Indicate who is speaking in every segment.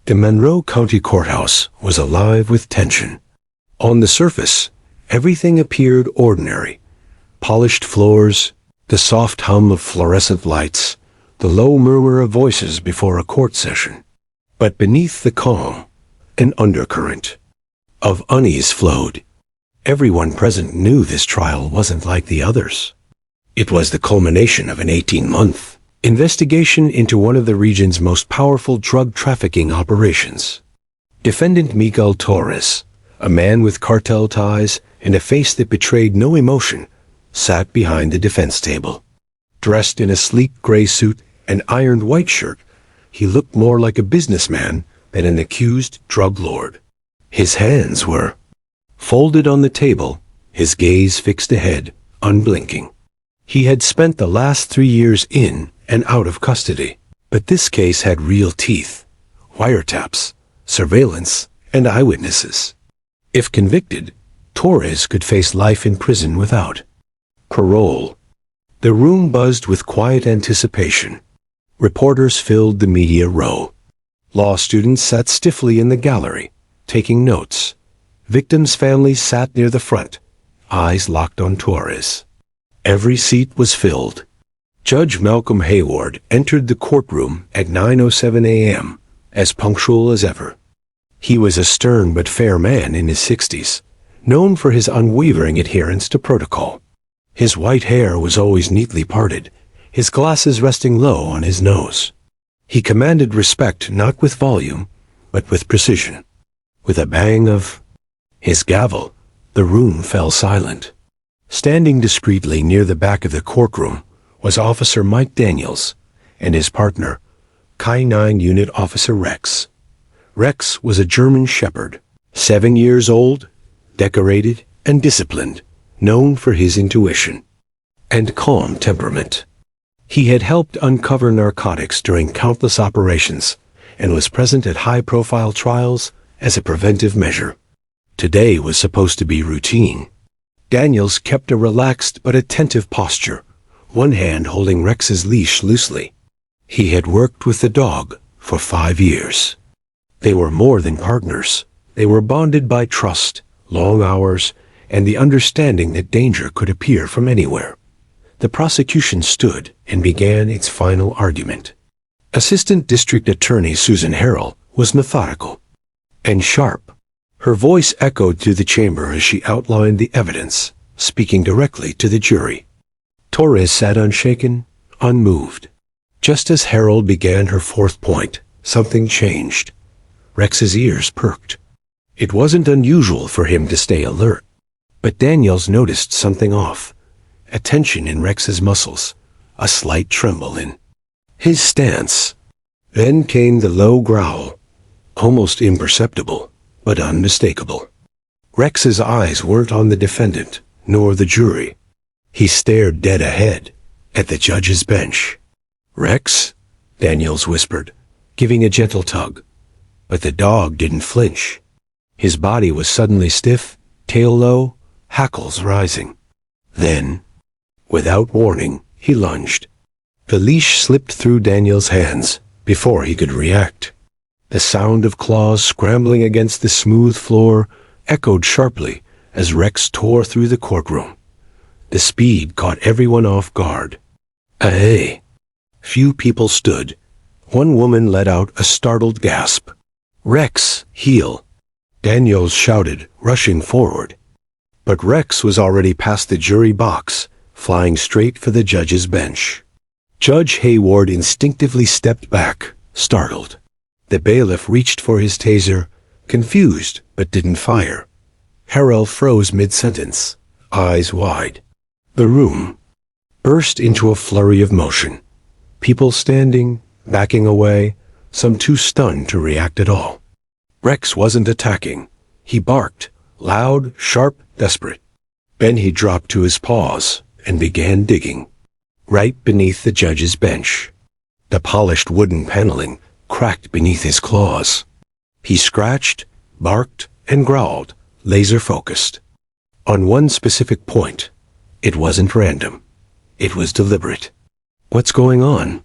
Speaker 1: The Monroe County Courthouse was alive with tension. On the surface, everything appeared ordinary. Polished floors, the soft hum of fluorescent lights, the low murmur of voices before a court session. But beneath the calm, an undercurrent of unease flowed. Everyone present knew this trial wasn't like the others. It was the culmination of an 18-month investigation into one of the region's most powerful drug trafficking operations. Defendant Miguel Torres, a man with cartel ties and a face that betrayed no emotion, sat behind the defense table. Dressed in a sleek gray suit and ironed white shirt, he looked more like a businessman than an accused drug lord. His hands were folded on the table, his gaze fixed ahead, unblinking. He had spent the last 3 years in and out of custody, but this case had real teeth, wiretaps, surveillance, and eyewitnesses. If convicted, Torres could face life in prison without parole. The room buzzed with quiet anticipation. Reporters filled the media row. Law students sat stiffly in the gallery, taking notes. Victims' families sat near the front, eyes locked on Torres. Every seat was filled. Judge Malcolm Hayward entered the courtroom at 9:07 a.m., as punctual as ever. He was a stern but fair man in his 60s, known for his unwavering adherence to protocol. His white hair was always neatly parted, his glasses resting low on his nose. He commanded respect not with volume, but with precision. With a bang of his gavel, the room fell silent. Standing discreetly near the back of the courtroom was Officer Mike Daniels and his partner, K-9 Unit Officer Rex. Rex was a German shepherd, 7 years old, decorated and disciplined, known for his intuition and calm temperament. He had helped uncover narcotics during countless operations and was present at high-profile trials as a preventive measure. Today was supposed to be routine. Daniels kept a relaxed but attentive posture, one hand holding Rex's leash loosely. He had worked with the dog for 5 years. They were more than partners. They were bonded by trust, long hours, and the understanding that danger could appear from anywhere. The prosecution stood and began its final argument. Assistant District Attorney Susan Harrell was methodical and sharp. Her voice echoed through the chamber as she outlined the evidence, speaking directly to the jury. Torres sat unshaken, unmoved. Just as Harrell began her fourth point, something changed. Rex's ears perked. It wasn't unusual for him to stay alert, but Daniels noticed something off. A tension in Rex's muscles, a slight tremble in his stance. Then came the low growl, almost imperceptible, but unmistakable. Rex's eyes weren't on the defendant, nor the jury. He stared dead ahead, at the judge's bench. "Rex?" Daniels whispered, giving a gentle tug. But the dog didn't flinch. His body was suddenly stiff, tail low, hackles rising. Then, without warning, he lunged. The leash slipped through Daniels' hands before he could react. The sound of claws scrambling against the smooth floor echoed sharply as Rex tore through the courtroom. The speed caught everyone off guard. "Hey!" Few people stood. One woman let out a startled gasp. "Rex, heel!" Daniels shouted, rushing forward. But Rex was already past the jury box, flying straight for the judge's bench. Judge Hayward instinctively stepped back, startled. The bailiff reached for his taser, confused but didn't fire. Harrell froze mid-sentence, eyes wide. The room burst into a flurry of motion. People standing, backing away, some too stunned to react at all. Rex wasn't attacking. He barked, loud, sharp, desperate. Then he dropped to his paws and began digging. Right beneath the judge's bench. The polished wooden paneling cracked beneath his claws. He scratched, barked, and growled, laser-focused. On one specific point, it wasn't random. It was deliberate. "What's going on?"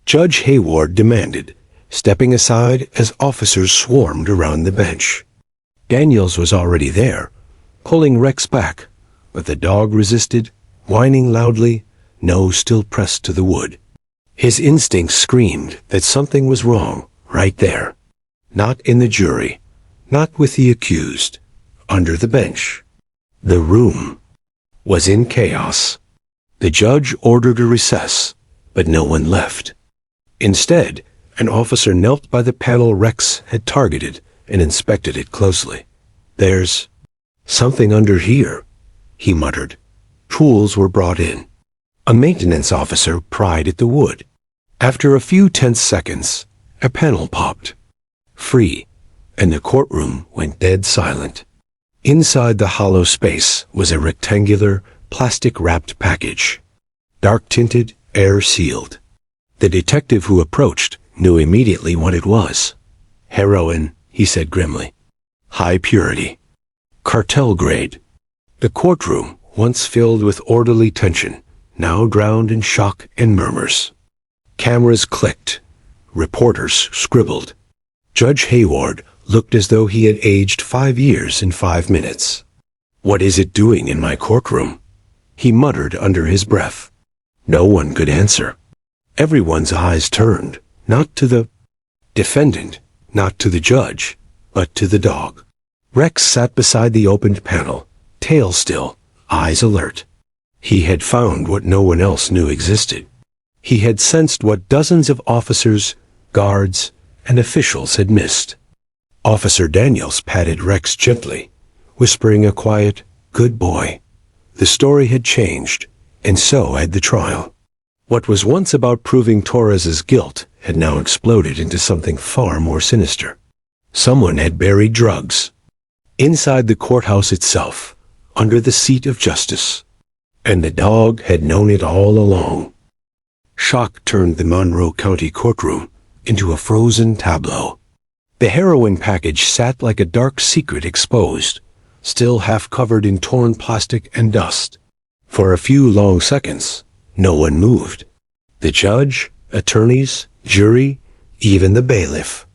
Speaker 1: Judge Hayward demanded, stepping aside as officers swarmed around the bench. Daniels was already there, pulling Rex back, but the dog resisted, whining loudly, nose still pressed to the wood. His instincts screamed that something was wrong right there. Not in the jury, not with the accused, under the bench. The room was in chaos. The judge ordered a recess, but no one left. Instead, an officer knelt by the panel Rex had targeted and inspected it closely. "There's something under here," he muttered. Tools were brought in. A maintenance officer pried at the wood. After a few tense seconds, a panel popped free, and the courtroom went dead silent. Inside the hollow space was a rectangular, plastic-wrapped package. Dark-tinted, air-sealed. The detective who approached knew immediately what it was. "Heroin," he said grimly. "High purity. Cartel grade." The courtroom, once filled with orderly tension, now drowned in shock and murmurs. Cameras clicked. Reporters scribbled. Judge Hayward looked as though he had aged 5 years in 5 minutes. "What is it doing in my courtroom?" he muttered under his breath. No one could answer. Everyone's eyes turned, not to the defendant, not to the judge, but to the dog. Rex sat beside the opened panel, tail still, eyes alert. He had found what no one else knew existed. He had sensed what dozens of officers, guards, and officials had missed. Officer Daniels patted Rex gently, whispering a quiet, "Good boy." The story had changed, and so had the trial. What was once about proving Torres's guilt had now exploded into something far more sinister. Someone had buried drugs inside the courthouse itself, under the seat of justice. And the dog had known it all along. Shock turned the Monroe County courtroom into a frozen tableau. The heroin package sat like a dark secret exposed, still half covered in torn plastic and dust. For a few long seconds, no one moved. The judge, attorneys, jury, even the bailiff,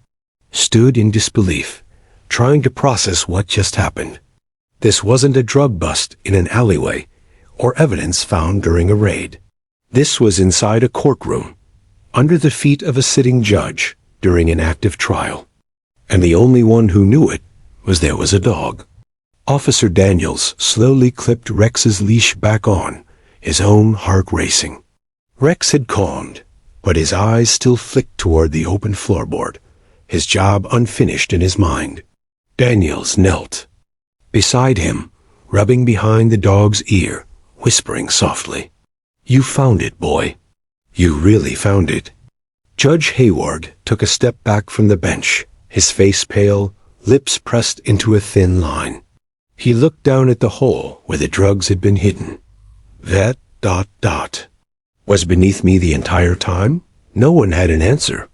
Speaker 1: stood in disbelief, trying to process what just happened. This wasn't a drug bust in an alleyway, or evidence found during a raid. This was inside a courtroom, under the feet of a sitting judge during an active trial. And the only one who knew it was there was a dog. Officer Daniels slowly clipped Rex's leash back on, his own heart racing. Rex had calmed, but his eyes still flicked toward the open floorboard, his job unfinished in his mind. Daniels knelt beside him, rubbing behind the dog's ear, whispering softly, "You found it, boy. You really found it." Judge Hayward took a step back from the bench, his face pale, lips pressed into a thin line. He looked down at the hole where the drugs had been hidden. That ... was beneath me the entire time? No one had an answer.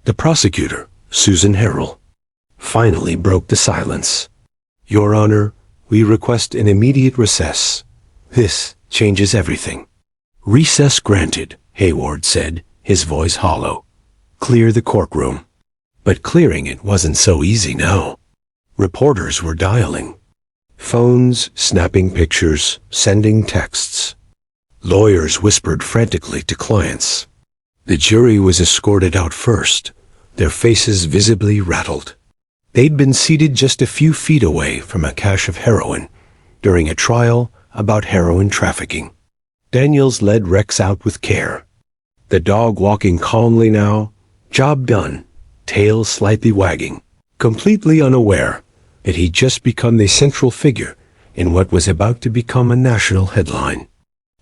Speaker 1: The prosecutor, Susan Harrell, finally broke the silence. "Your Honor, we request an immediate recess. This changes everything." "Recess granted," Hayward said, his voice hollow. "Clear the courtroom." But clearing it wasn't so easy now. Reporters were dialing. Phones snapping pictures, sending texts. Lawyers whispered frantically to clients. The jury was escorted out first, their faces visibly rattled. They'd been seated just a few feet away from a cache of heroin during a trial about heroin trafficking. Daniels led Rex out with care. The dog walking calmly now, job done, tail slightly wagging, completely unaware that he'd just become the central figure in what was about to become a national headline.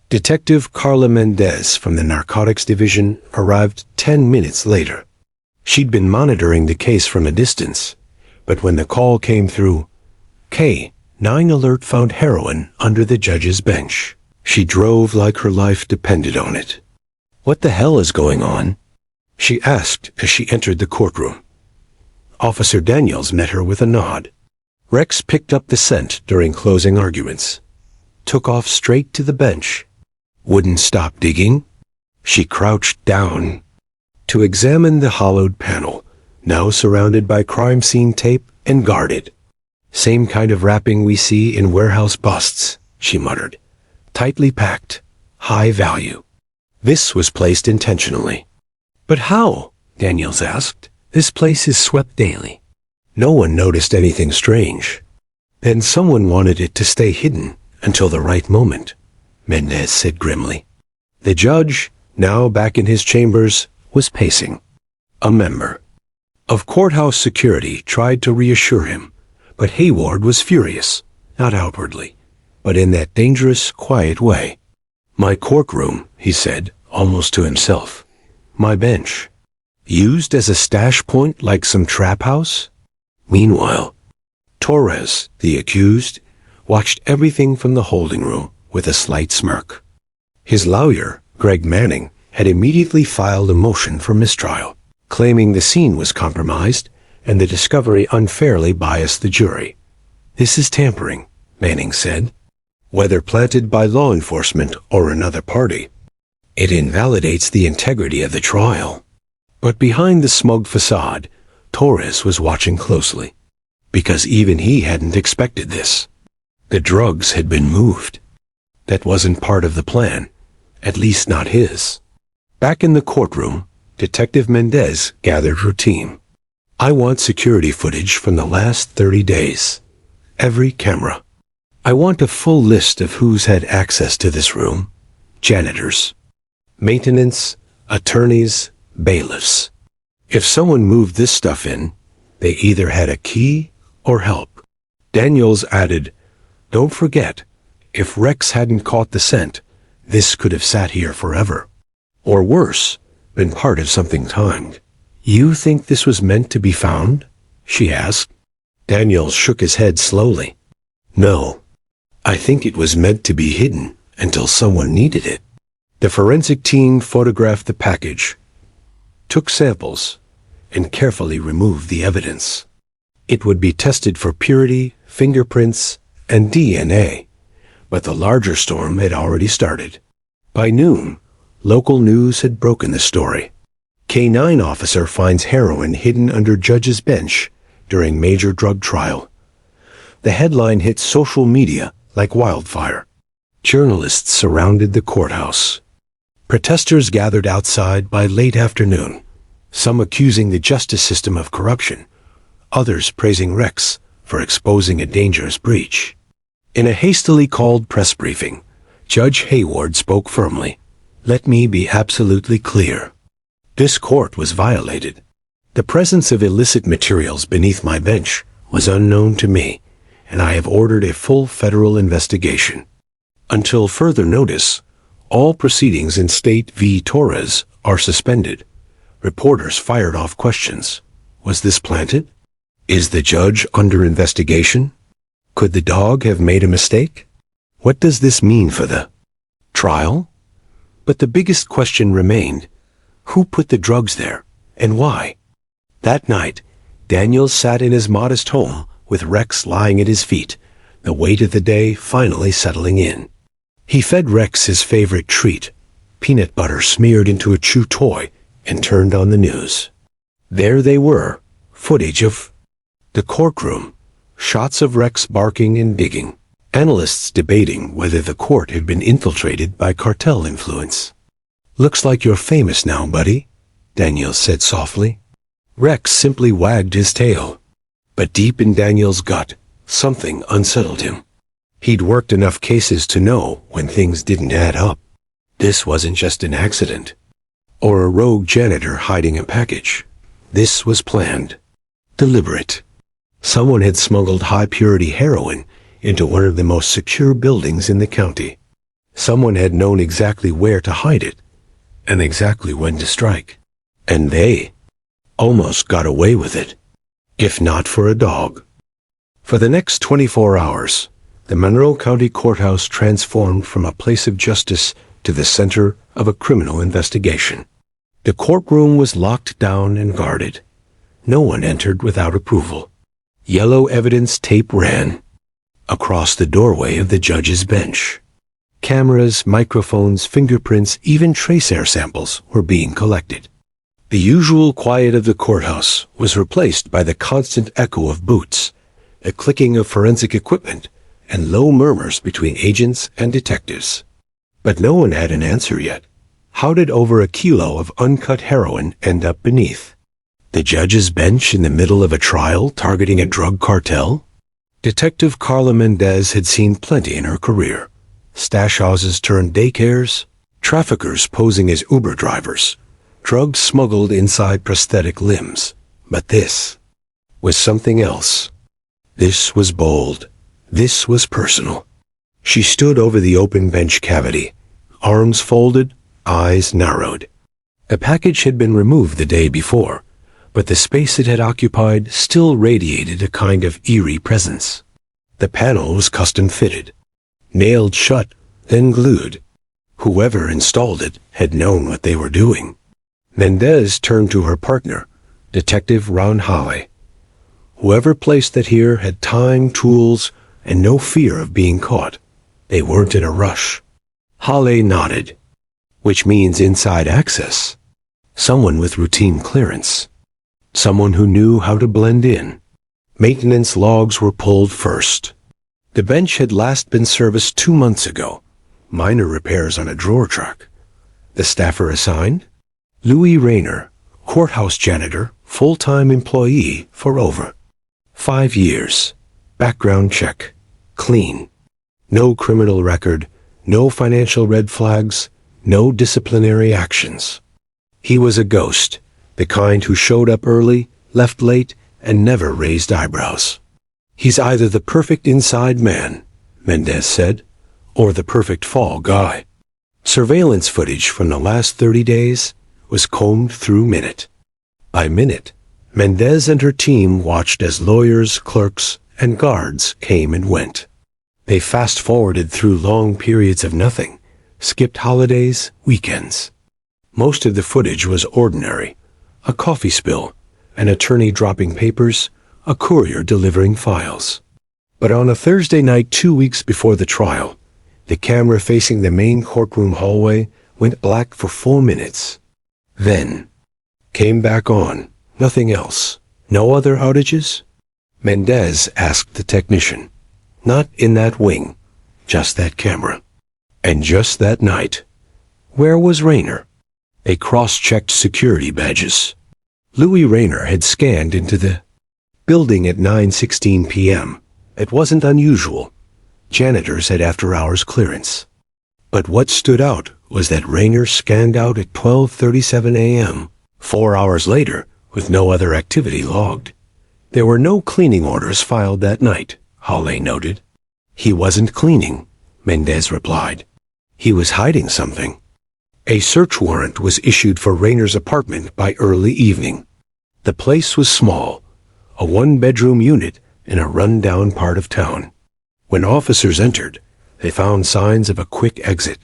Speaker 1: Detective Carla Mendez from the Narcotics Division arrived 10 minutes later. She'd been monitoring the case from a distance, but when the call came through, K-9 alert found heroin under the judge's bench. She drove like her life depended on it. "What the hell is going on?" she asked as she entered the courtroom. Officer Daniels met her with a nod. Rex picked up the scent during closing arguments, took off straight to the bench. Wouldn't stop digging. She crouched down, to examine the hollowed panel, now surrounded by crime scene tape and guarded. "Same kind of wrapping we see in warehouse busts," she muttered. "Tightly packed, high value. This was placed intentionally." "But how?" Daniels asked. "This place is swept daily." No one noticed anything strange. "Then someone wanted it to stay hidden until the right moment," Mendez said grimly. The judge, now back in his chambers, was pacing. A member of courthouse security tried to reassure him, but Hayward was furious, not outwardly, but in that dangerous, quiet way. "My courtroom," he said, almost to himself. "My bench. Used as a stash point like some trap house?" Meanwhile, Torres, the accused, watched everything from the holding room with a slight smirk. His lawyer, Greg Manning, had immediately filed a motion for mistrial, claiming the scene was compromised and the discovery unfairly biased the jury. "This is tampering," Manning said. "Whether planted by law enforcement or another party, it invalidates the integrity of the trial." But behind the smug facade, Torres was watching closely, because even he hadn't expected this. The drugs had been moved. That wasn't part of the plan, at least not his. Back in the courtroom, Detective Mendez gathered routine. "I want security footage from the last 30 days. Every camera. I want a full list of who's had access to this room. Janitors, maintenance, attorneys, bailiffs. If someone moved this stuff in, they either had a key or help." Daniels added, "Don't forget, if Rex hadn't caught the scent, this could have sat here forever. Or worse, been part of something timed." "You think this was meant to be found?" she asked. Daniels shook his head slowly. "No. I think it was meant to be hidden until someone needed it." The forensic team photographed the package, took samples, and carefully removed the evidence. It would be tested for purity, fingerprints, and DNA, but the larger storm had already started. By noon, local news had broken the story. K-9 officer finds heroin hidden under judge's bench during major drug trial. The headline hit social media like wildfire. Journalists surrounded the courthouse. Protesters gathered outside by late afternoon, some accusing the justice system of corruption, others praising Rex for exposing a dangerous breach. In a hastily called press briefing, Judge Hayward spoke firmly. "Let me be absolutely clear. This court was violated. The presence of illicit materials beneath my bench was unknown to me, and I have ordered a full federal investigation. Until further notice, all proceedings in State v. Torres are suspended." Reporters fired off questions. Was this planted? Is the judge under investigation? Could the dog have made a mistake? What does this mean for the trial? But the biggest question remained, who put the drugs there, and why? That night, Daniels sat in his modest home with Rex lying at his feet, the weight of the day finally settling in. He fed Rex his favorite treat, peanut butter smeared into a chew toy, and turned on the news. There they were, footage of the courtroom, shots of Rex barking and digging, analysts debating whether the court had been infiltrated by cartel influence. "Looks like you're famous now, buddy," Daniels said softly. Rex simply wagged his tail. But deep in Daniels' gut, something unsettled him. He'd worked enough cases to know when things didn't add up. This wasn't just an accident, or a rogue janitor hiding a package. This was planned, deliberate. Someone had smuggled high-purity heroin into one of the most secure buildings in the county. Someone had known exactly where to hide it, and exactly when to strike. And they almost got away with it, if not for a dog. For the next 24 hours, the Monroe County Courthouse transformed from a place of justice to the center of a criminal investigation. The courtroom was locked down and guarded. No one entered without approval. Yellow evidence tape ran across the doorway of the judge's bench. Cameras, microphones, fingerprints, even trace air samples were being collected. The usual quiet of the courthouse was replaced by the constant echo of boots, a clicking of forensic equipment, and low murmurs between agents and detectives. But no one had an answer yet. How did over a kilo of uncut heroin end up beneath the judge's bench in the middle of a trial targeting a drug cartel? Detective Carla Mendez had seen plenty in her career. Stash houses turned daycares, traffickers posing as Uber drivers, drugs smuggled inside prosthetic limbs. But this was something else. This was bold. This was personal. She stood over the open bench cavity, arms folded, eyes narrowed. A package had been removed the day before, but the space it had occupied still radiated a kind of eerie presence. The panel was custom fitted, nailed shut, then glued. Whoever installed it had known what they were doing. Mendez turned to her partner, Detective Ron Hale. Whoever placed that here had time, tools, and no fear of being caught. They weren't in a rush. Hale nodded. Which means inside access. Someone with routine clearance. Someone who knew how to blend in. Maintenance logs were pulled first. The bench had last been serviced 2 months ago. Minor repairs on a drawer truck. The staffer assigned? Louis Rayner, courthouse janitor, full-time employee for over 5 years. Background check. Clean. No criminal record, no financial red flags, no disciplinary actions. He was a ghost, the kind who showed up early, left late, and never raised eyebrows. He's either the perfect inside man, Mendez said, or the perfect fall guy. Surveillance footage from the last 30 days was combed through minute by minute. Mendez and her team watched as lawyers, clerks, and guards came and went. They fast-forwarded through long periods of nothing, skipped holidays, weekends. Most of the footage was ordinary. A coffee spill, an attorney dropping papers, a courier delivering files. But on a Thursday night 2 weeks before the trial, the camera facing the main courtroom hallway went black for 4 minutes. Then came back on, nothing else. No other outages? Mendez asked the technician. Not in that wing, just that camera. And just that night. Where was Rayner? They cross-checked security badges. Louis Rayner had scanned into the building at 9:16 p.m. It wasn't unusual. Janitors had after-hours clearance. But what stood out was that Rayner scanned out at 12:37 a.m., 4 hours later, with no other activity logged. There were no cleaning orders filed that night, Hale noted. He wasn't cleaning, Mendez replied. He was hiding something. A search warrant was issued for Rayner's apartment by early evening. The place was small, a one-bedroom unit in a run-down part of town. When officers entered, they found signs of a quick exit.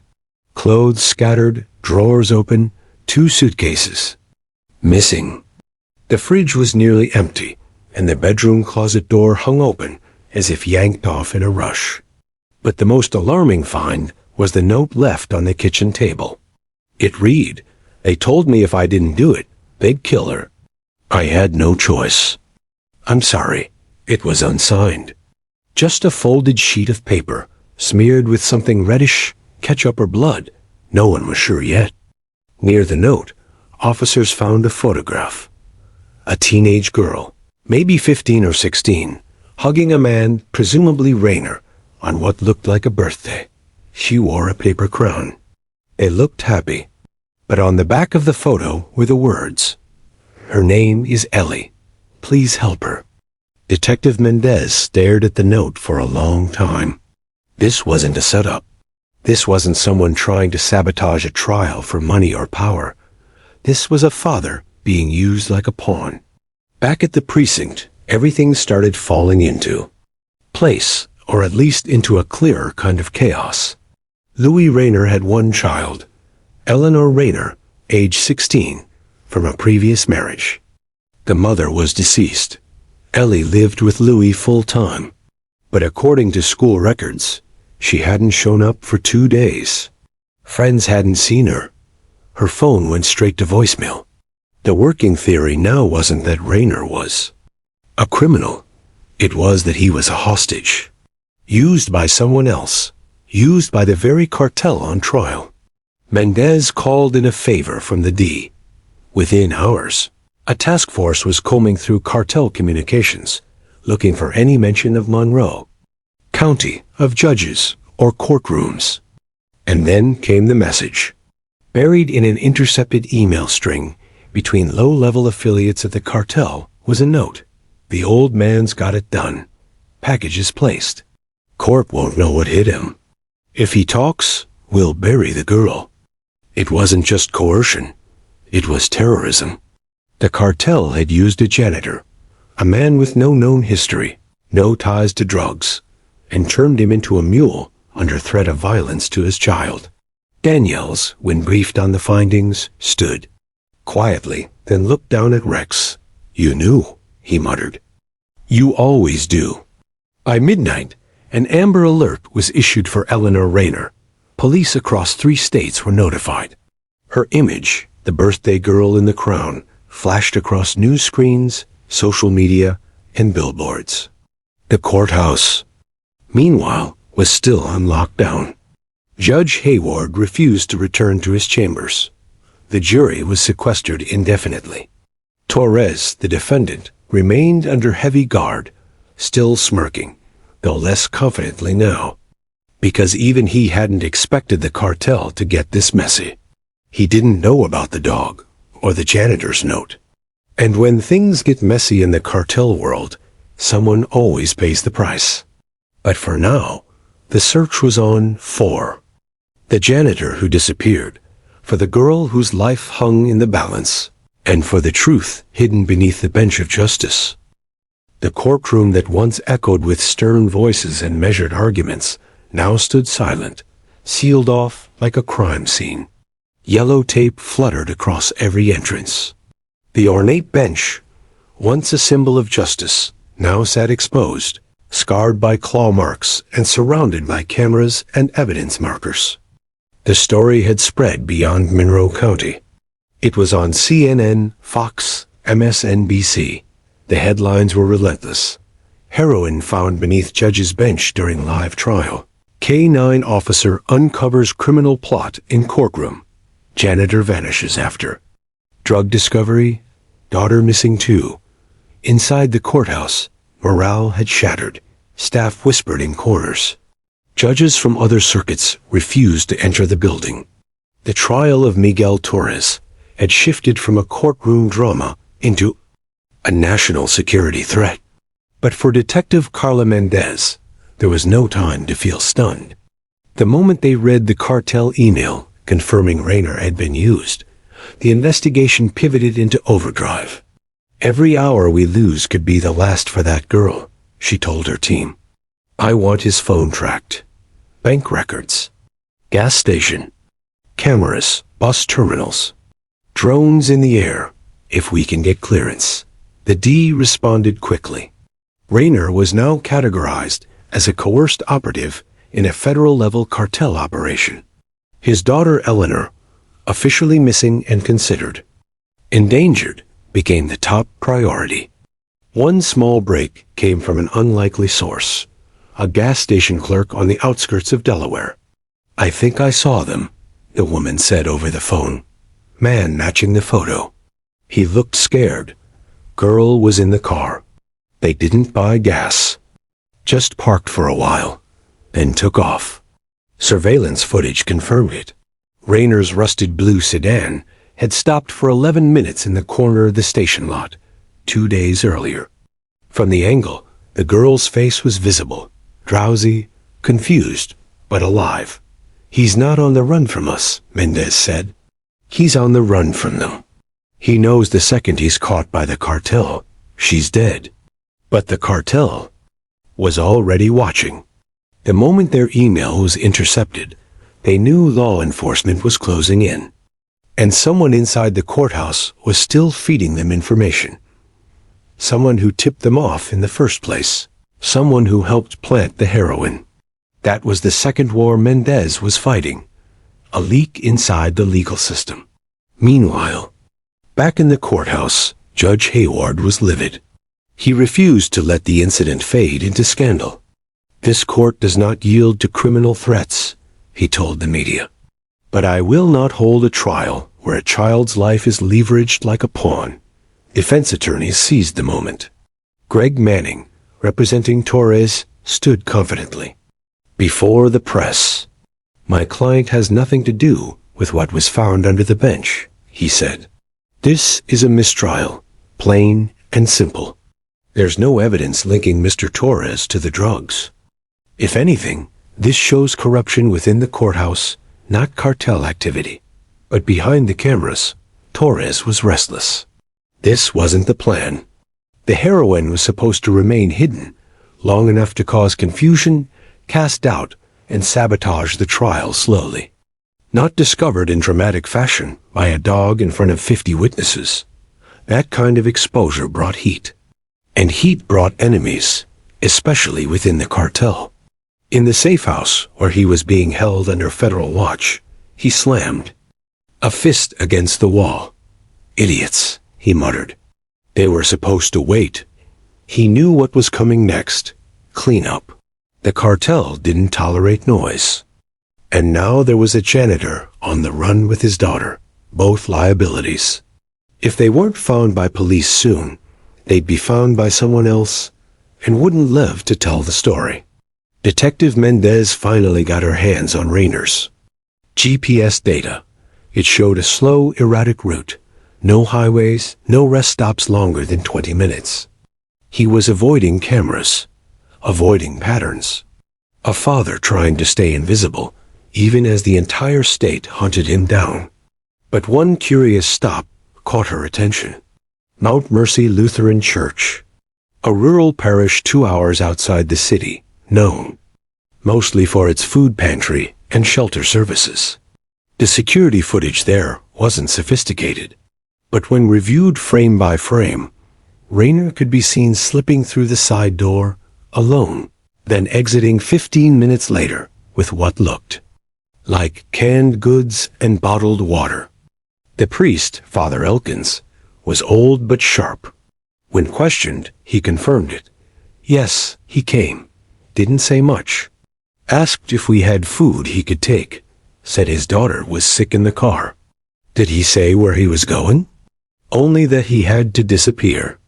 Speaker 1: Clothes scattered, drawers open, 2 suitcases missing. The fridge was nearly empty, and the bedroom closet door hung open as if yanked off in a rush. But the most alarming find was the note left on the kitchen table. It read, "They told me if I didn't do it, they'd kill her. I had no choice. I'm sorry." It was unsigned. Just a folded sheet of paper, smeared with something reddish, ketchup or blood. No one was sure yet. Near the note, officers found a photograph. A teenage girl, maybe 15 or 16, hugging a man, presumably Rayner, on what looked like a birthday. She wore a paper crown. They looked happy. But on the back of the photo were the words, "Her name is Ellie. Please help her." Detective Mendez stared at the note for a long time. This wasn't a setup. This wasn't someone trying to sabotage a trial for money or power. This was a father being used like a pawn. Back at the precinct, everything started falling into place, or at least into a clearer kind of chaos. Louis Rayner had one child, Eleanor Rayner, age 16, from a previous marriage. The mother was deceased. Ellie lived with Louis full-time, but according to school records, she hadn't shown up for 2 days. Friends hadn't seen her. Her phone went straight to voicemail. The working theory now wasn't that Rayner was a criminal. It was that he was a hostage, used by someone else, used by the very cartel on trial. Mendez called in a favor from the D. Within hours, a task force was combing through cartel communications, looking for any mention of Monroe County, of judges or courtrooms. And then came the message. Buried in an intercepted email string between low-level affiliates of the cartel was a note. The old man's got it done. Packages placed. Corp won't know what hit him. If he talks, we'll bury the girl. It wasn't just coercion. It was terrorism. The cartel had used a janitor, a man with no known history, no ties to drugs, and turned him into a mule under threat of violence to his child. Daniels, when briefed on the findings, stood quietly, then looked down at Rex. "You knew," he muttered. "You always do." By midnight, an Amber Alert was issued for Eleanor Rayner. Police across 3 states were notified. Her image, the birthday girl in the crown, flashed across news screens, social media, and billboards. The courthouse, meanwhile, was still on lockdown. Judge Hayward refused to return to his chambers. The jury was sequestered indefinitely. Torres, the defendant, remained under heavy guard, still smirking, though less confidently now, because even he hadn't expected the cartel to get this messy. He didn't know about the dog or the janitor's note. And when things get messy in the cartel world, someone always pays the price. But for now, the search was on for the janitor who disappeared, for the girl whose life hung in the balance, and for the truth hidden beneath the bench of justice. The courtroom that once echoed with stern voices and measured arguments now stood silent, sealed off like a crime scene. Yellow tape fluttered across every entrance. The ornate bench, once a symbol of justice, now sat exposed, scarred by claw marks and surrounded by cameras and evidence markers. The story had spread beyond Monroe County. It was on CNN, Fox, MSNBC. The headlines were relentless. Heroin found beneath judge's bench during live trial. K-9 officer uncovers criminal plot in courtroom. Janitor vanishes after. Drug discovery, daughter missing too. Inside the courthouse, morale had shattered. Staff whispered in corners. Judges from other circuits refused to enter the building. The trial of Miguel Torres had shifted from a courtroom drama into a national security threat. But for Detective Carla Mendez, there was no time to feel stunned. The moment they read the cartel email confirming Rayner had been used, the investigation pivoted into overdrive. "Every hour we lose could be the last for that girl," she told her team. "I want his phone tracked. Bank records. Gas station. Cameras. Bus terminals. Drones in the air, if we can get clearance." The D responded quickly. Rayner was now categorized as a coerced operative in a federal-level cartel operation. His daughter Eleanor, officially missing and considered endangered, became the top priority. One small break came from an unlikely source, a gas station clerk on the outskirts of Delaware. "I think I saw them," the woman said over the phone. Man matching the photo. He looked scared. Girl was in the car. They didn't buy gas. Just parked for a while, then took off. Surveillance footage confirmed it. Rayner's rusted blue sedan had stopped for 11 minutes in the corner of the station lot, 2 days earlier. From the angle, the girl's face was visible, drowsy, confused, but alive. "He's not on the run from us," Mendez said. "He's on the run from them. He knows the second he's caught by the cartel, she's dead." But the cartel was already watching. The moment their email was intercepted, they knew law enforcement was closing in. And someone inside the courthouse was still feeding them information. Someone who tipped them off in the first place. Someone who helped plant the heroin. That was the second war Mendez was fighting. A leak inside the legal system. Meanwhile, Back in the courthouse, Judge Hayward was livid. He refused to let the incident fade into scandal. "This court does not yield to criminal threats," he told the media. "But I will not hold a trial where a child's life is leveraged like a pawn." Defense attorneys seized the moment. Greg Manning, representing Torres, stood confidently. Before the press, "My client has nothing to do with what was found under the bench," he said. "This is a mistrial, plain and simple. There's no evidence linking Mr. Torres to the drugs. If anything, this shows corruption within the courthouse, not cartel activity. But behind the cameras, Torres was restless. This wasn't the plan. The heroin was supposed to remain hidden long enough to cause confusion, cast doubt, and sabotage the trial slowly. Not discovered in dramatic fashion by a dog in front of 50 witnesses. That kind of exposure brought heat. And heat brought enemies, especially within the cartel. In the safe house, where he was being held under federal watch, he slammed a fist against the wall. "Idiots," he muttered. "They were supposed to wait." He knew what was coming next. Cleanup. The cartel didn't tolerate noise. And now there was a janitor on the run with his daughter, both liabilities. If they weren't found by police soon, they'd be found by someone else and wouldn't live to tell the story. Detective Mendez finally got her hands on Rayner's GPS data. It showed a slow, erratic route. No highways, no rest stops longer than 20 minutes. He was avoiding cameras, avoiding patterns. A father trying to stay invisible, even as the entire state hunted him down. But one curious stop caught her attention. Mount Mercy Lutheran Church, a rural parish 2 hours outside the city, known mostly for its food pantry and shelter services. The security footage there wasn't sophisticated, but when reviewed frame by frame, Rayner could be seen slipping through the side door alone, then exiting 15 minutes later with what looked like canned goods and bottled water. The priest, Father Elkins, was old but sharp. When questioned, he confirmed it. Yes, he came. Didn't say much. Asked if we had food he could take. Said his daughter was sick in the car. Did he say where he was going? Only that he had to disappear.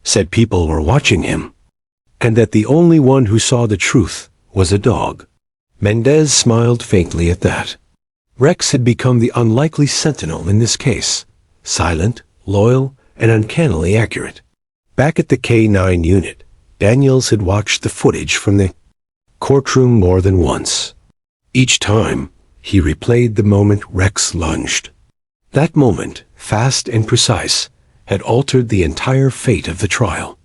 Speaker 1: Said people were watching him. And that the only one who saw the truth was a dog. Mendez smiled faintly at that. Rex had become the unlikely sentinel in this case. Silent, loyal, and uncannily accurate. Back at the K9 unit, Daniels had watched the footage from the courtroom more than once. Each time, he replayed the moment Rex lunged. That moment, fast and precise, had altered the entire fate of the trial.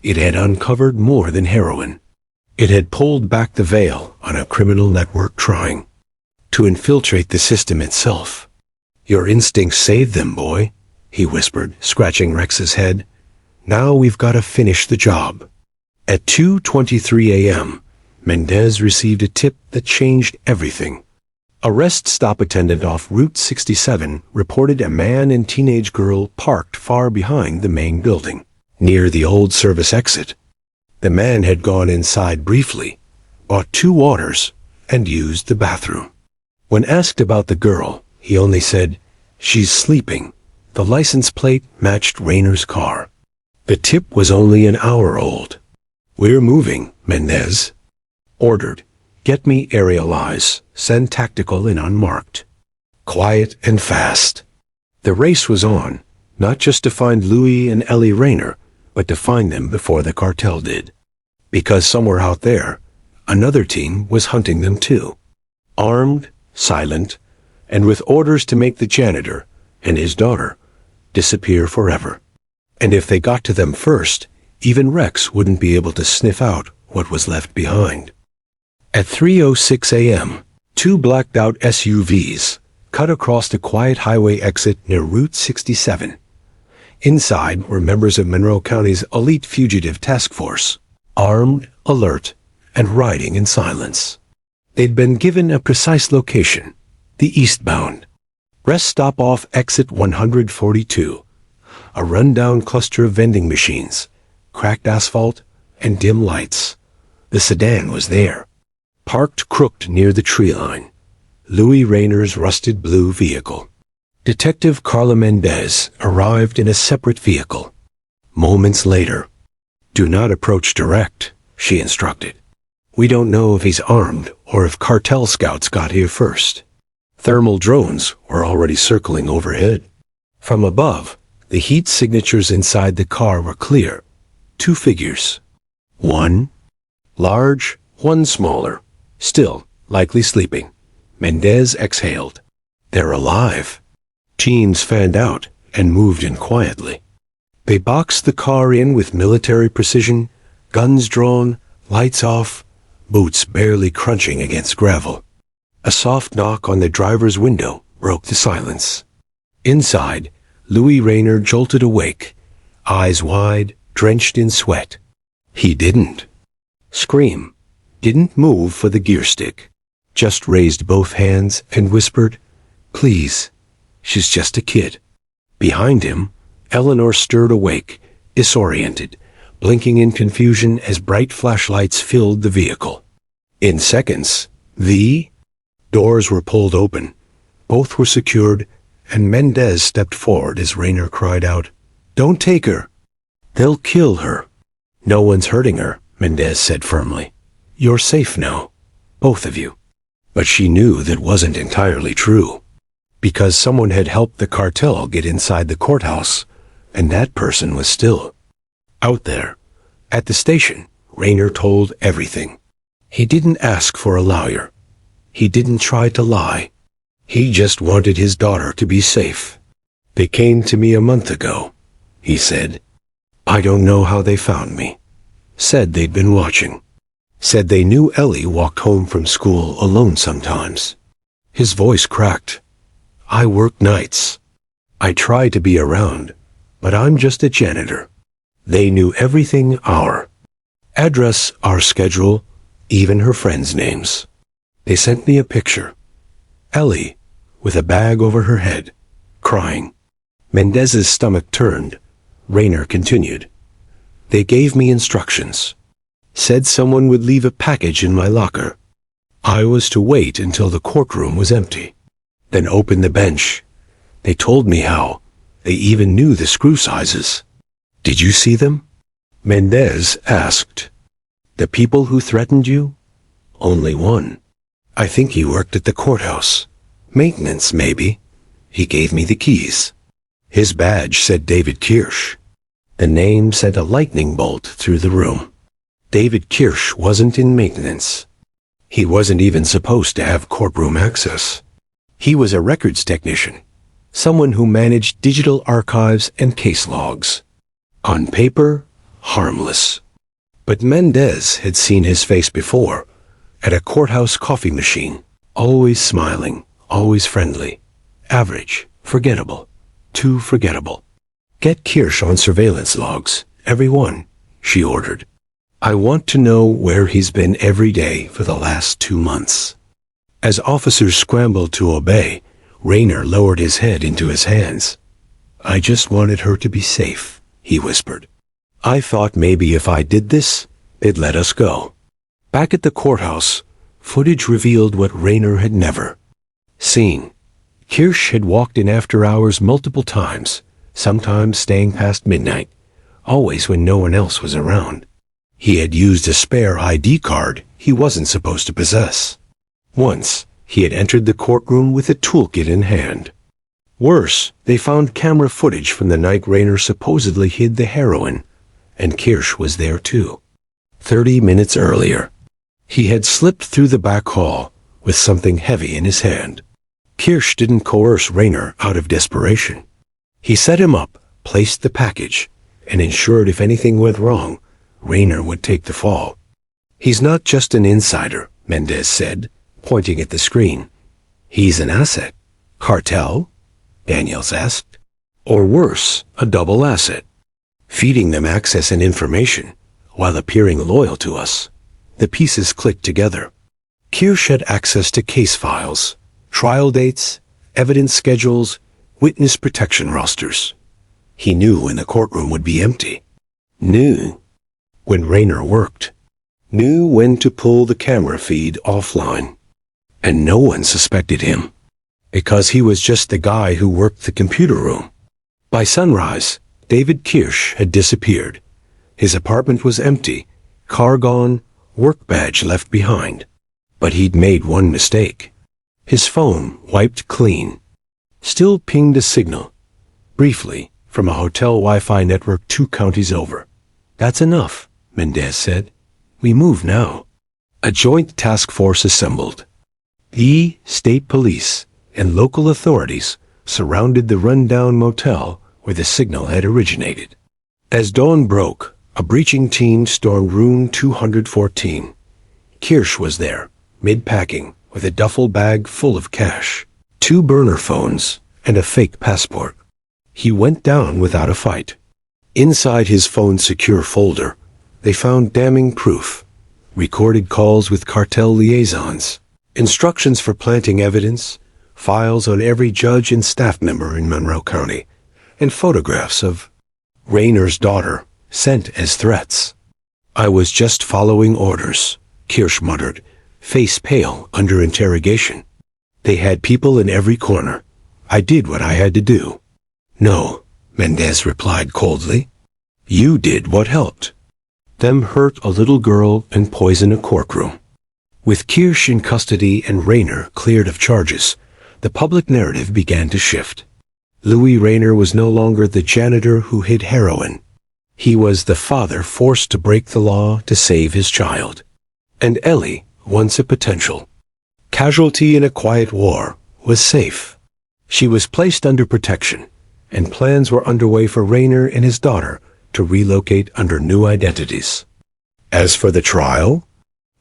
Speaker 1: It had uncovered more than heroin. It had pulled back the veil on a criminal network trying to infiltrate the system itself. Your instincts saved them, boy, he whispered, scratching Rex's head. Now we've got to finish the job. At 2:23 a.m., Mendez received a tip that changed everything. A rest stop attendant off Route 67 reported a man and teenage girl parked far behind the main building, near the old service exit. The man had gone inside briefly, bought 2 waters, and used the bathroom. When asked about the girl, he only said, "She's sleeping." The license plate matched Rayner's car. The tip was only an hour old. "We're moving," Mendez ordered. "Get me aerial eyes. Send tactical and unmarked. Quiet and fast." The race was on, not just to find Louis and Ellie Rayner, but to find them before the cartel did. Because somewhere out there, another team was hunting them too. Armed, silent, and with orders to make the janitor and his daughter disappear forever. And if they got to them first, even Rex wouldn't be able to sniff out what was left behind. At 3:06 a.m., 2 blacked-out SUVs cut across the quiet highway exit near Route 67. Inside were members of Monroe County's elite fugitive task force, armed, alert, and riding in silence. They'd been given a precise location, the eastbound. Rest stop off exit 142, A rundown cluster of vending machines, cracked asphalt, and dim lights. The sedan was there, parked crooked near the tree line. Louis Rayner's rusted blue vehicle. Detective Carla Mendez arrived in a separate vehicle. Moments later. "Do not approach direct," she instructed. "We don't know if he's armed or if cartel scouts got here first." Thermal drones were already circling overhead. From above, the heat signatures inside the car were clear. 2 figures. One large, one smaller, still likely sleeping. Mendez exhaled. "They're alive." Teams fanned out and moved in quietly. They boxed the car in with military precision, guns drawn, lights off, boots barely crunching against gravel. A soft knock on the driver's window broke the silence. Inside, Louis Rayner jolted awake, eyes wide, drenched in sweat. He didn't scream, didn't move for the gear stick, just raised both hands and whispered, "Please, she's just a kid." Behind him, Eleanor stirred awake, disoriented, blinking in confusion as bright flashlights filled the vehicle. In seconds, the doors were pulled open. Both were secured, and Mendez stepped forward as Rayner cried out, "Don't take her. They'll kill her." "No one's hurting her," Mendez said firmly. "You're safe now, both of you." But she knew that wasn't entirely true, because someone had helped the cartel get inside the courthouse, and that person was still out there. At the station, Rayner told everything. He didn't ask for a lawyer. He didn't try to lie. He just wanted his daughter to be safe. "They came to me a month ago," he said. "I don't know how they found me. Said they'd been watching. Said they knew Ellie walked home from school alone sometimes." His voice cracked. "I work nights. I try to be around, but I'm just a janitor. They knew everything, our address, our schedule, even her friends' names. They sent me a picture. Ellie, with a bag over her head, crying." Mendez's stomach turned. Rayner continued. "They gave me instructions. Said someone would leave a package in my locker. I was to wait until the courtroom was empty, then open the bench. They told me how. They even knew the screw sizes." "Did you see them?" Mendez asked. "The people who threatened you?" "Only one. I think he worked at the courthouse. Maintenance, maybe. He gave me the keys." His badge said David Kirsch. The name sent a lightning bolt through the room. David Kirsch wasn't in maintenance. He wasn't even supposed to have courtroom access. He was a records technician, someone who managed digital archives and case logs. On paper, harmless. But Mendez had seen his face before, at a courthouse coffee machine, always smiling, always friendly. Average, forgettable, too forgettable. "Get Kirsch on surveillance logs, every one," she ordered. "I want to know where he's been every day for the last 2 months." As officers scrambled to obey, Rayner lowered his head into his hands. "I just wanted her to be safe," he whispered. "I thought maybe if I did this, they'd let us go." Back at the courthouse, footage revealed what Rayner had never seen. Kirsch had walked in after hours multiple times, sometimes staying past midnight, always when no one else was around. He had used a spare ID card he wasn't supposed to possess. Once, he had entered the courtroom with a toolkit in hand. Worse, they found camera footage from the night Rayner supposedly hid the heroin, and Kirsch was there too. 30 minutes earlier, he had slipped through the back hall with something heavy in his hand. Kirsch didn't coerce Rayner out of desperation. He set him up, placed the package, and ensured if anything went wrong, Rayner would take the fall. "He's not just an insider," Mendez said, pointing at the screen. "He's an asset." "Cartel?" Daniels asked. "Or worse, a double asset. Feeding them access and information, while appearing loyal to us." The pieces clicked together. Kirsch had access to case files, trial dates, evidence schedules, witness protection rosters. He knew when the courtroom would be empty. Knew when Rayner worked. Knew when to pull the camera feed offline. And no one suspected him, because he was just the guy who worked the computer room. By sunrise, David Kirsch had disappeared. His apartment was empty, car gone, work badge left behind. But he'd made one mistake. His phone, wiped clean, still pinged a signal, briefly, from a hotel Wi-Fi network 2 counties over. "That's enough," Mendez said. "We move now." A joint task force assembled. The state police and local authorities surrounded the rundown motel where the signal had originated. As dawn broke, a breaching team stormed room 214. Kirsch was there, mid-packing, with a duffel bag full of cash, 2 burner phones, and a fake passport. He went down without a fight. Inside his phone's secure folder, they found damning proof, recorded calls with cartel liaisons, instructions for planting evidence, files on every judge and staff member in Monroe County, and photographs of Rayner's daughter, sent as threats. "I was just following orders," Kirsch muttered, face pale under interrogation. "They had people in every corner. I did what I had to do." "No," Mendez replied coldly. "You did what helped. Them hurt a little girl and poison a courtroom." With Kirsch in custody and Rayner cleared of charges, the public narrative began to shift. Louis Rayner was no longer the janitor who hid heroin. He was the father forced to break the law to save his child. And Ellie, once a potential casualty in a quiet war, was safe. She was placed under protection, and plans were underway for Rayner and his daughter to relocate under new identities. As for the trial,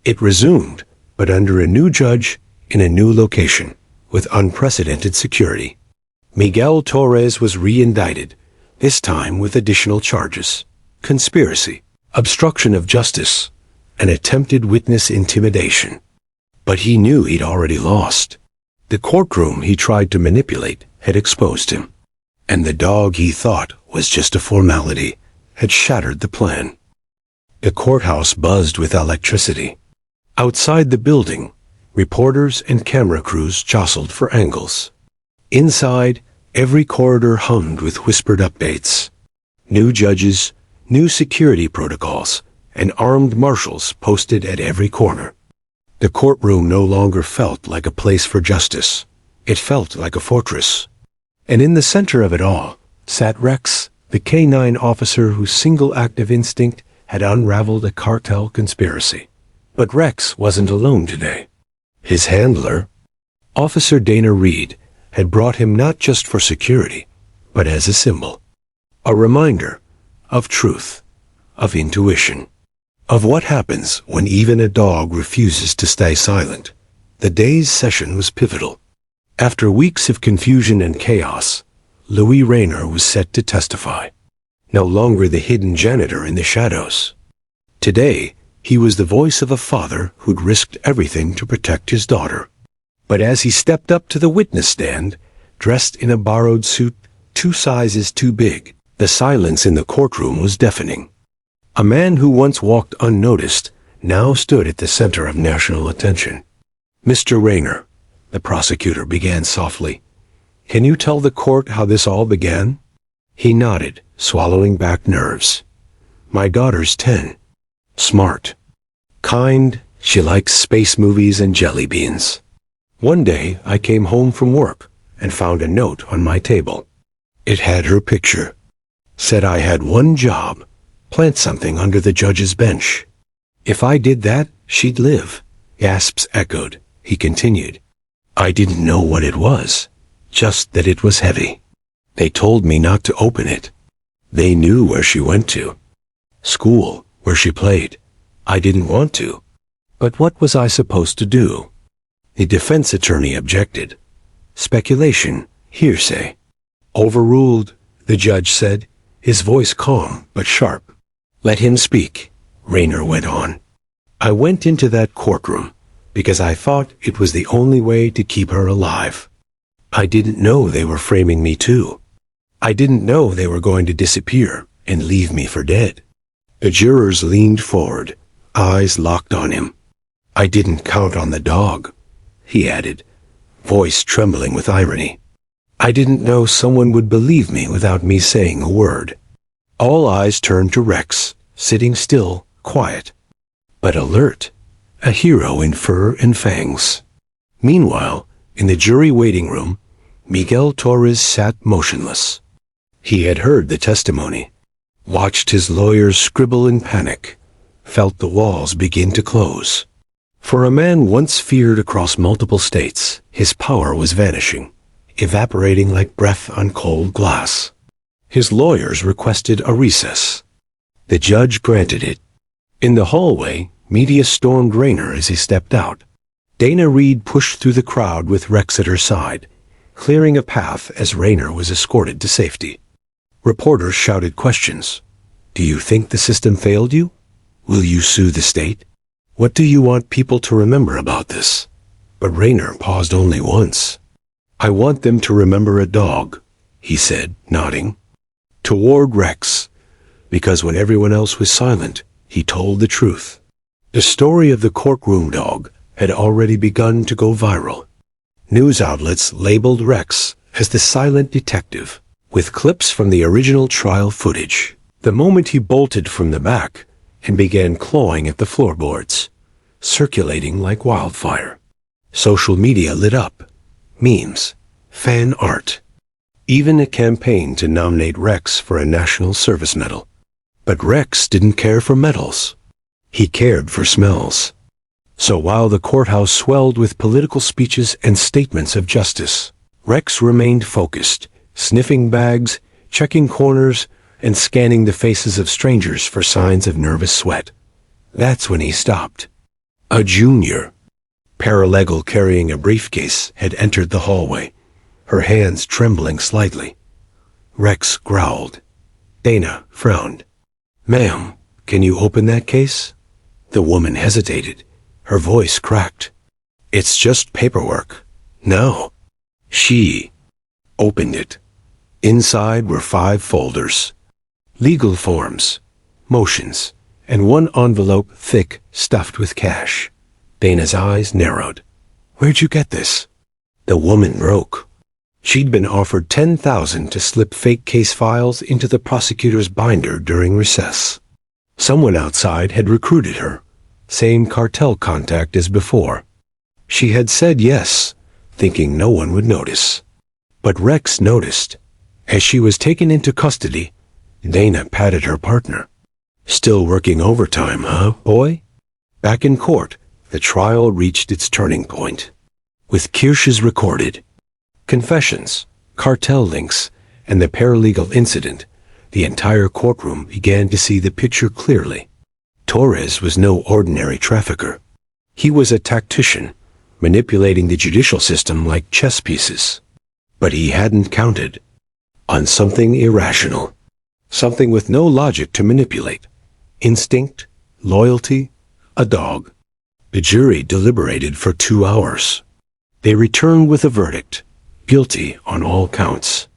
Speaker 1: it resumed, but under a new judge in a new location, with unprecedented security. Miguel Torres was re-indicted, this time with additional charges: conspiracy, obstruction of justice, and attempted witness intimidation. But he knew he'd already lost. The courtroom he tried to manipulate had exposed him, and the dog he thought was just a formality had shattered the plan. The courthouse buzzed with electricity. Outside the building, reporters and camera crews jostled for angles. Inside, every corridor hummed with whispered updates. New judges, new security protocols, and armed marshals posted at every corner. The courtroom no longer felt like a place for justice. It felt like a fortress. And in the center of it all sat Rex, the K-9 officer whose single act of instinct had unraveled a cartel conspiracy. But Rex wasn't alone today. His handler, Officer Dana Reed, had brought him not just for security, but as a symbol. A reminder of truth, of intuition, of what happens when even a dog refuses to stay silent. The day's session was pivotal. After weeks of confusion and chaos, Louis Rayner was set to testify. No longer the hidden janitor in the shadows. Today, he was the voice of a father who'd risked everything to protect his daughter. But as he stepped up to the witness stand, dressed in a borrowed suit 2 sizes too big, the silence in the courtroom was deafening. A man who once walked unnoticed now stood at the center of national attention. "Mr. Rayner," the prosecutor began softly, "can you tell the court how this all began?" He nodded, swallowing back nerves. "My daughter's 10. Smart. Kind. She likes space movies and jelly beans. One day I came home from work and found a note on my table. It had her picture. Said I had one job: plant something under the judge's bench. If I did that, she'd live." Gasps echoed. He continued, "I didn't know what it was, just that it was heavy. They told me not to open it. They knew where she went to. School, where she played. I didn't want to. But what was I supposed to do?" The defense attorney objected. "Speculation, hearsay." "Overruled," the judge said, his voice calm but sharp. "Let him speak," Rayner went on. "I went into that courtroom because I thought it was the only way to keep her alive. I didn't know they were framing me too. I didn't know they were going to disappear and leave me for dead. The jurors leaned forward, eyes locked on him. I didn't count on the dog, he added, voice trembling with irony. I didn't know someone would believe me without me saying a word. All eyes turned to Rex, sitting still, quiet, but alert, a hero in fur and fangs. Meanwhile, in the jury waiting room, Miguel Torres sat motionless. He had heard the testimony, watched his lawyers scribble in panic, felt the walls begin to close. For a man once feared across multiple states, his power was vanishing, evaporating like breath on cold glass. His lawyers requested a recess. The judge granted it. In the hallway, media stormed Rayner as he stepped out. Dana Reed pushed through the crowd with Rex at her side, clearing a path as Rayner was escorted to safety. Reporters shouted questions. Do you think the system failed you? Will you sue the state? What do you want people to remember about this? But Rayner paused only once. I want them to remember a dog, he said, nodding. Toward Rex, because when everyone else was silent, he told the truth. The story of the courtroom dog had already begun to go viral. News outlets labeled Rex as the silent detective, with clips from the original trial footage. The moment he bolted from the back and began clawing at the floorboards, circulating like wildfire. Social media lit up. Memes, fan art, even a campaign to nominate Rex for a National Service Medal. But Rex didn't care for medals. He cared for smells. So while the courthouse swelled with political speeches and statements of justice, Rex remained focused, sniffing bags, checking corners, and scanning the faces of strangers for signs of nervous sweat. That's when he stopped. A junior, paralegal carrying a briefcase, had entered the hallway, her hands trembling slightly. Rex growled. Dana frowned. Ma'am, can you open that case? The woman hesitated. Her voice cracked. It's just paperwork. No. She opened it. Inside were 5 folders. Legal forms, motions, and one envelope thick, stuffed with cash. Dana's eyes narrowed. Where'd you get this? The woman broke. She'd been offered $10,000 to slip fake case files into the prosecutor's binder during recess. Someone outside had recruited her, same cartel contact as before. She had said yes, thinking no one would notice. But Rex noticed. As she was taken into custody, Dana patted her partner. Still working overtime, huh, boy? Back in court, the trial reached its turning point. With Kirsch's recorded confessions, cartel links, and the paralegal incident, the entire courtroom began to see the picture clearly. Torres was no ordinary trafficker. He was a tactician, manipulating the judicial system like chess pieces. But he hadn't counted on something irrational, something with no logic to manipulate. Instinct, loyalty, a dog. The jury deliberated for 2 hours. They returned with a verdict, guilty on all counts.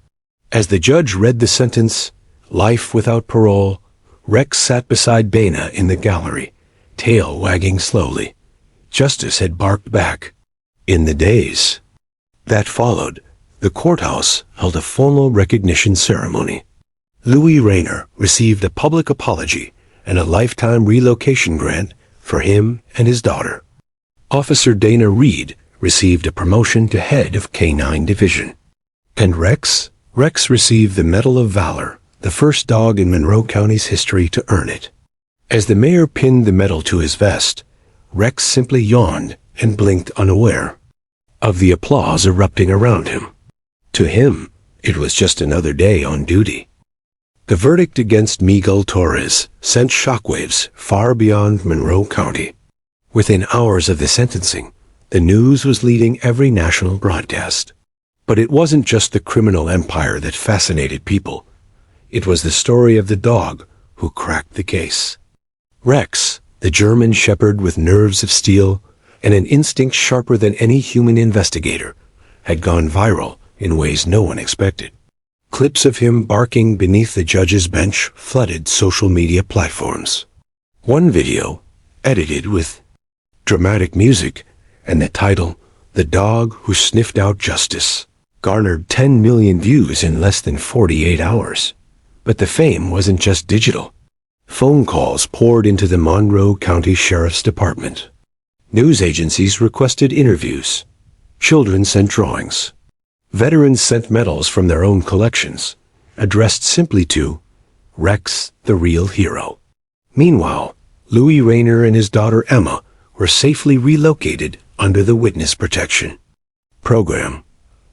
Speaker 1: As the judge read the sentence, life without parole, Rex sat beside Dana in the gallery, tail wagging slowly. Justice had barked back. In the days that followed, the courthouse held a formal recognition ceremony. Louis Rayner received a public apology and a lifetime relocation grant for him and his daughter. Officer Dana Reed received a promotion to head of K-9 Division. And Rex received the Medal of Valor, the first dog in Monroe County's history to earn it. As the mayor pinned the medal to his vest, Rex simply yawned and blinked unaware of the applause erupting around him. To him, it was just another day on duty. The verdict against Miguel Torres sent shockwaves far beyond Monroe County. Within hours of the sentencing, the news was leading every national broadcast. But it wasn't just the criminal empire that fascinated people. It was the story of the dog who cracked the case. Rex, the German shepherd with nerves of steel and an instinct sharper than any human investigator, had gone viral in ways no one expected. Clips of him barking beneath the judge's bench flooded social media platforms. One video, edited with dramatic music and the title, "The Dog Who Sniffed Out Justice," garnered 10 million views in less than 48 hours. But the fame wasn't just digital. Phone calls poured into the Monroe County Sheriff's Department. News agencies requested interviews. Children sent drawings. Veterans sent medals from their own collections, addressed simply to Rex, the real hero. Meanwhile, Louis Rayner and his daughter Emma were safely relocated under the witness protection program.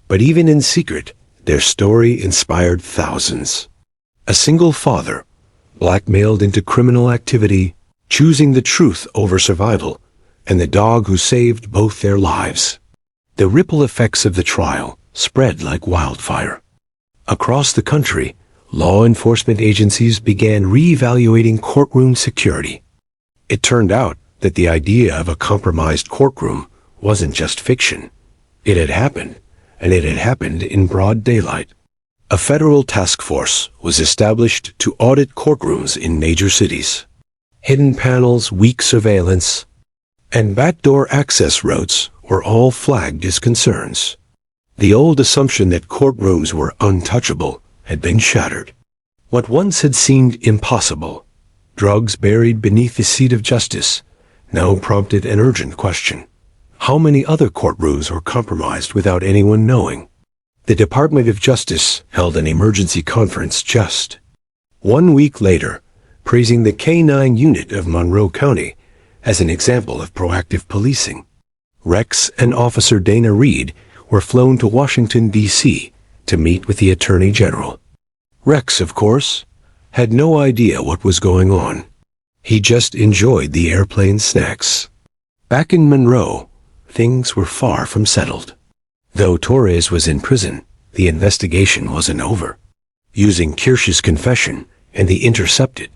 Speaker 1: But even in secret, their story inspired thousands. A single father, blackmailed into criminal activity, choosing the truth over survival, and the dog who saved both their lives. The ripple effects of the trial spread like wildfire. Across the country, law enforcement agencies began re-evaluating courtroom security. It turned out that the idea of a compromised courtroom wasn't just fiction. It had happened, and it had happened in broad daylight. A federal task force was established to audit courtrooms in major cities. Hidden panels, weak surveillance, and backdoor access routes were all flagged as concerns. The old assumption that courtrooms were untouchable had been shattered. What once had seemed impossible, drugs buried beneath the seat of justice, now prompted an urgent question. How many other courtrooms were compromised without anyone knowing? The Department of Justice held an emergency conference just 1 week later, praising the K-9 unit of Monroe County as an example of proactive policing. Rex and Officer Dana Reed were flown to Washington, D.C. to meet with the Attorney General. Rex, of course, had no idea what was going on. He just enjoyed the airplane snacks. Back in Monroe, things were far from settled. Though Torres was in prison, the investigation wasn't over. Using Kirsch's confession and the intercepted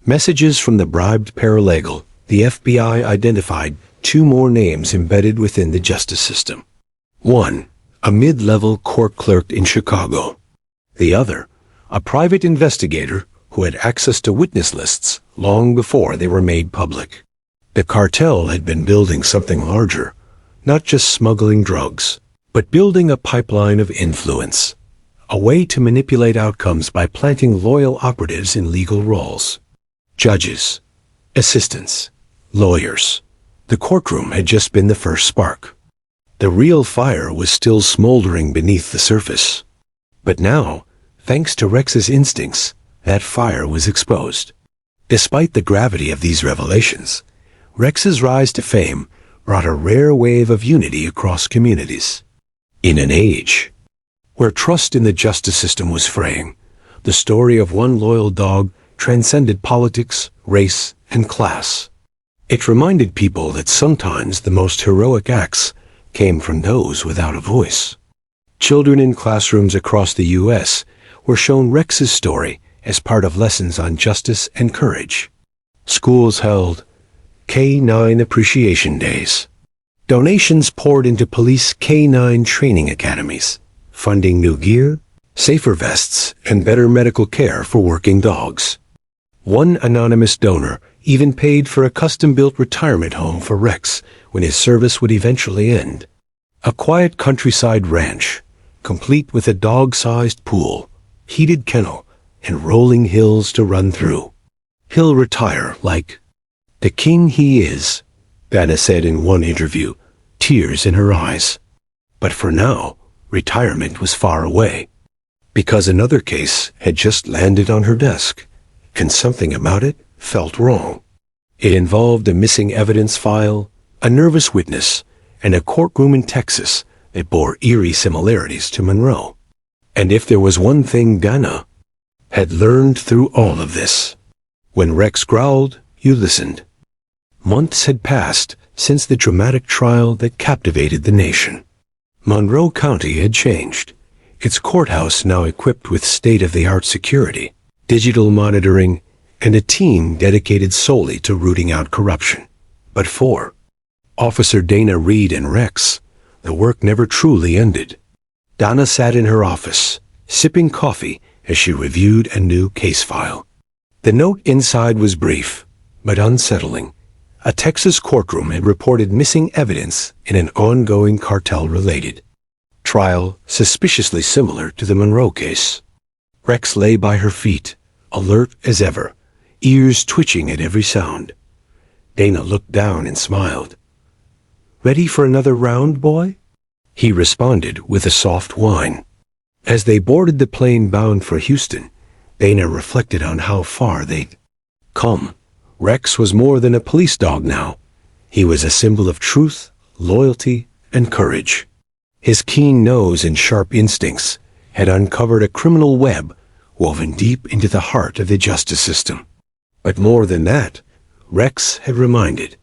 Speaker 1: messages from the bribed paralegal, the FBI identified 2 more names embedded within the justice system. One, a mid-level court clerk in Chicago. The other, a private investigator who had access to witness lists long before they were made public. The cartel had been building something larger, not just smuggling drugs, but building a pipeline of influence, a way to manipulate outcomes by planting loyal operatives in legal roles. Judges, assistants, lawyers. The courtroom had just been the first spark. The real fire was still smoldering beneath the surface. But now, thanks to Rex's instincts, that fire was exposed. Despite the gravity of these revelations, Rex's rise to fame brought a rare wave of unity across communities. In an age where trust in the justice system was fraying, the story of one loyal dog transcended politics, race, and class. It reminded people that sometimes the most heroic acts came from those without a voice. Children in classrooms across the U.S. were shown Rex's story as part of lessons on justice and courage. Schools held K-9 Appreciation Days. Donations poured into police K-9 training academies, funding new gear, safer vests, and better medical care for working dogs. One anonymous donor even paid for a custom-built retirement home for Rex when his service would eventually end. A quiet countryside ranch, complete with a dog-sized pool, heated kennel, and rolling hills to run through. He'll retire like the king he is, Dana said in one interview, tears in her eyes. But for now, retirement was far away, because another case had just landed on her desk, and something about it felt wrong. It involved a missing evidence file, a nervous witness, and a courtroom in Texas that bore eerie similarities to Monroe. And if there was one thing Dana had learned through all of this, when Rex growled, you listened. Months had passed since the dramatic trial that captivated the nation. Monroe County had changed, its courthouse now equipped with state-of-the-art security, digital monitoring, and a team dedicated solely to rooting out corruption. But for Officer Dana Reed and Rex, the work never truly ended. Dana sat in her office, sipping coffee as she reviewed a new case file. The note inside was brief, but unsettling. A Texas courtroom had reported missing evidence in an ongoing cartel-related trial suspiciously similar to the Monroe case. Rex lay by her feet, alert as ever, ears twitching at every sound. Dana looked down and smiled. "Ready for another round, boy?" He responded with a soft whine. As they boarded the plane bound for Houston, Dana reflected on how far they'd come. Rex was more than a police dog now. He was a symbol of truth, loyalty, and courage. His keen nose and sharp instincts had uncovered a criminal web woven deep into the heart of the justice system. But more than that, Rex had reminded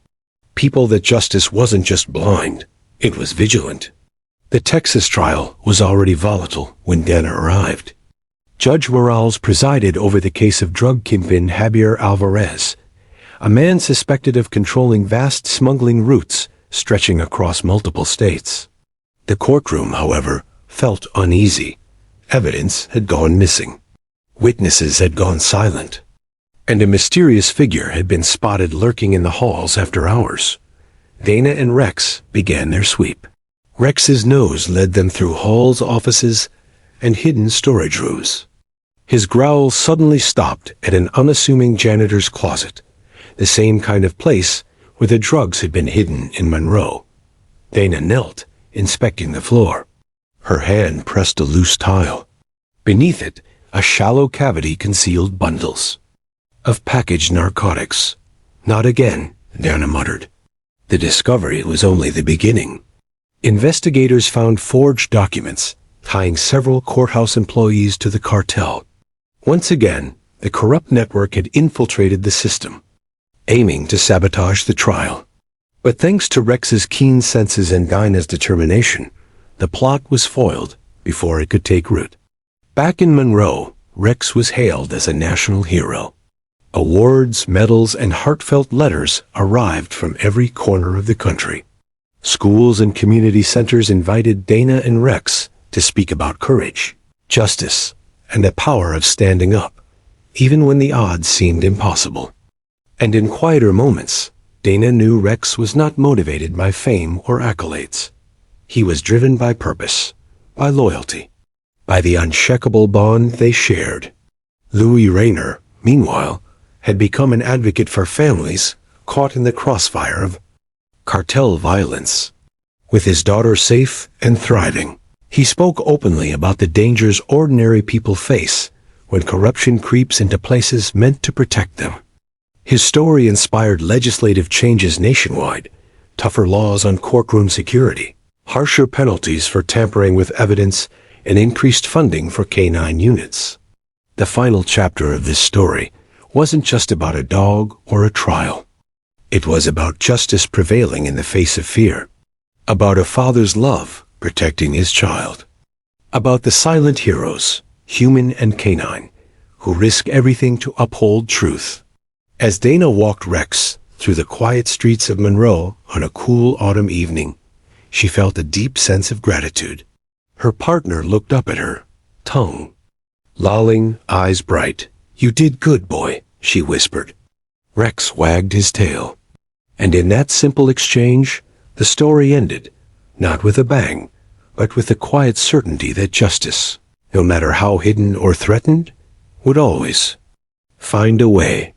Speaker 1: people that justice wasn't just blind, it was vigilant. The Texas trial was already volatile when Dana arrived. Judge Morales presided over the case of drug kingpin Javier Alvarez, a man suspected of controlling vast smuggling routes stretching across multiple states. The courtroom, however, felt uneasy. Evidence had gone missing. Witnesses had gone silent. And a mysterious figure had been spotted lurking in the halls after hours. Dana and Rex began their sweep. Rex's nose led them through halls, offices, and hidden storage rooms. His growl suddenly stopped at an unassuming janitor's closet, the same kind of place where the drugs had been hidden in Monroe. Dana knelt, inspecting the floor. Her hand pressed a loose tile. Beneath it, a shallow cavity concealed bundles of packaged narcotics. "Not again," Dana muttered. The discovery was only the beginning. Investigators found forged documents tying several courthouse employees to the cartel. Once again, the corrupt network had infiltrated the system, aiming to sabotage the trial. But thanks to Rex's keen senses and Dana's determination, the plot was foiled before it could take root. Back in Monroe, Rex was hailed as a national hero. Awards, medals, and heartfelt letters arrived from every corner of the country. Schools and community centers invited Dana and Rex to speak about courage, justice, and the power of standing up, even when the odds seemed impossible. And in quieter moments, Dana knew Rex was not motivated by fame or accolades. He was driven by purpose, by loyalty, by the unshakable bond they shared. Louis Rayner, meanwhile, had become an advocate for families caught in the crossfire of cartel violence. With his daughter safe and thriving, he spoke openly about the dangers ordinary people face when corruption creeps into places meant to protect them. His story inspired legislative changes nationwide, tougher laws on courtroom security, harsher penalties for tampering with evidence, and increased funding for K-9 units. The final chapter of this story wasn't just about a dog or a trial. It was about justice prevailing in the face of fear, about a father's love protecting his child, about the silent heroes, human and canine, who risk everything to uphold truth. As Dana walked Rex through the quiet streets of Monroe on a cool autumn evening, she felt a deep sense of gratitude. Her partner looked up at her, tongue lolling, eyes bright. "You did good, boy," she whispered. Rex wagged his tail. And in that simple exchange, the story ended, not with a bang, but with the quiet certainty that justice, no matter how hidden or threatened, would always find a way.